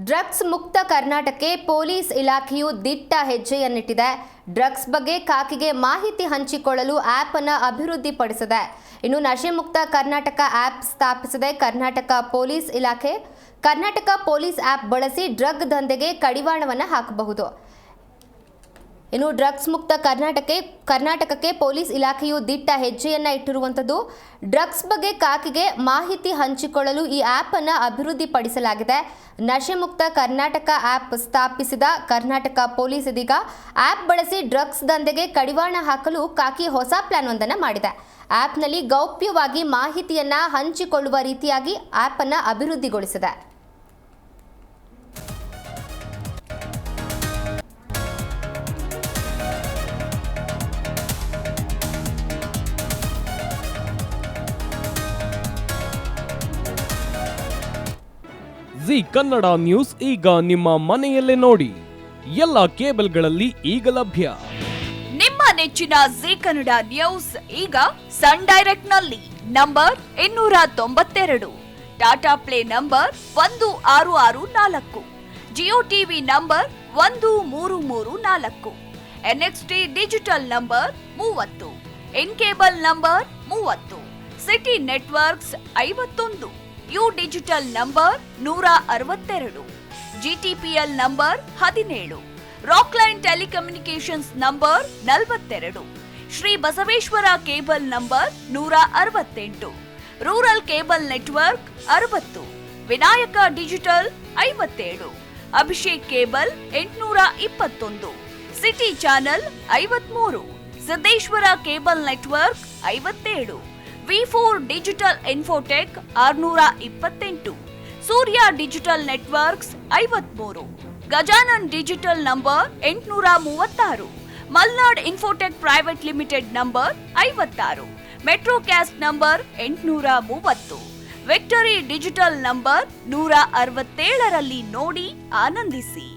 Drugs ಮುಕ್ತ ಕರ್ನಾಟಕಕ್ಕೆ police ಇಲಾಖೆಯು ದಿಟ್ಟ ಹೆಜ್ಜೆಯನ್ನಿಟ್ಟಿದೆ. ಡ್ರಗ್ಸ್ ಬಗ್ಗೆ ಖಾಕಿಗೆ ಮಾಹಿತಿ ಹಂಚಿಕೊಳ್ಳಲು ಆಪ್ ಅನ್ನು ಅಭಿವೃದ್ಧಿಪಡಿಸಿದೆ. ಇನ್ನು ನಶೆ ಮುಕ್ತ ಕರ್ನಾಟಕ ಆಪ್ ಸ್ಥಾಪಿಸಿದೆ ಕರ್ನಾಟಕ ಪೊಲೀಸ್ ಇಲಾಖೆ. ಕರ್ನಾಟಕ ಪೊಲೀಸ್ ಆಪ್ ಬಳಸಿ ಡ್ರಗ್ ದಂಧೆಗೆ ಕಡಿವಾಣವನ್ನು ಹಾಕಬಹುದು. ಇನ್ನು ಡ್ರಗ್ಸ್ ಮುಕ್ತ ಕರ್ನಾಟಕಕ್ಕೆ ಪೊಲೀಸ್ ಇಲಾಖೆಯು ದಿಟ್ಟ ಹೆಜ್ಜೆಯನ್ನ ಇಟ್ಟಿರುವಂಥದ್ದು. ಡ್ರಗ್ಸ್ ಬಗ್ಗೆ ಖಾಕಿಗೆ ಮಾಹಿತಿ ಹಂಚಿಕೊಳ್ಳಲು ಈ ಆಪ್ ಅನ್ನು ಅಭಿವೃದ್ಧಿಪಡಿಸಲಾಗಿದೆ. ನಶೆ ಮುಕ್ತ ಕರ್ನಾಟಕ ಆಪ್ ಸ್ಥಾಪಿಸಿದ ಕರ್ನಾಟಕ ಪೊಲೀಸ್ ಇದೀಗ ಆಪ್ ಬಳಸಿ ಡ್ರಗ್ಸ್ ದಂಧೆಗೆ ಕಡಿವಾಣ ಹಾಕಲು ಖಾಕಿ ಹೊಸ ಪ್ಲಾನ್ ಒಂದನ್ನು ಮಾಡಿದೆ. ಆಪ್ನಲ್ಲಿ ಗೌಪ್ಯವಾಗಿ ಮಾಹಿತಿಯನ್ನ ಹಂಚಿಕೊಳ್ಳುವ ರೀತಿಯಾಗಿ ಆಪ್ ಅನ್ನು ಅಭಿವೃದ್ಧಿಗೊಳಿಸಿದೆ. ಜಿ ಕನ್ನಡ ನ್ಯೂಸ್ ಈಗ ನಿಮ್ಮ ಮನೆಯಲ್ಲೇ ನೋಡಿ. ಎಲ್ಲ ಕೇಬಲ್ಗಳಲ್ಲಿ ಈಗ ಲಭ್ಯ. ನಿಮ್ಮ ನೆಚ್ಚಿನ ಜಿ ಕನ್ನಡ ನ್ಯೂಸ್ ಈಗ ಸನ್ ಡೈರೆಕ್ಟ್ ನಲ್ಲಿ number 292, Tata play number 1664, Jio TV number 1334, NXT digital number 30, in cable number 30, city networks 51, U digital number 162, GTPL number 17, Rockline telecommunications number 42, Shri Basaveshwara cable number 168, rural cable network 60, Vinayaka digital 57, Abhishek cable 821, city channel 53, Siddeshwara cable network 57, V4 digital Infotech 628, Surya digital networks 53, Gajanan digital number 836, Malnad Infotech Private Limited number 56, Metrocast number 830, Victory Digital number 167ರಲ್ಲಿ ನೋಡಿ ಆನಂದಿಸಿ.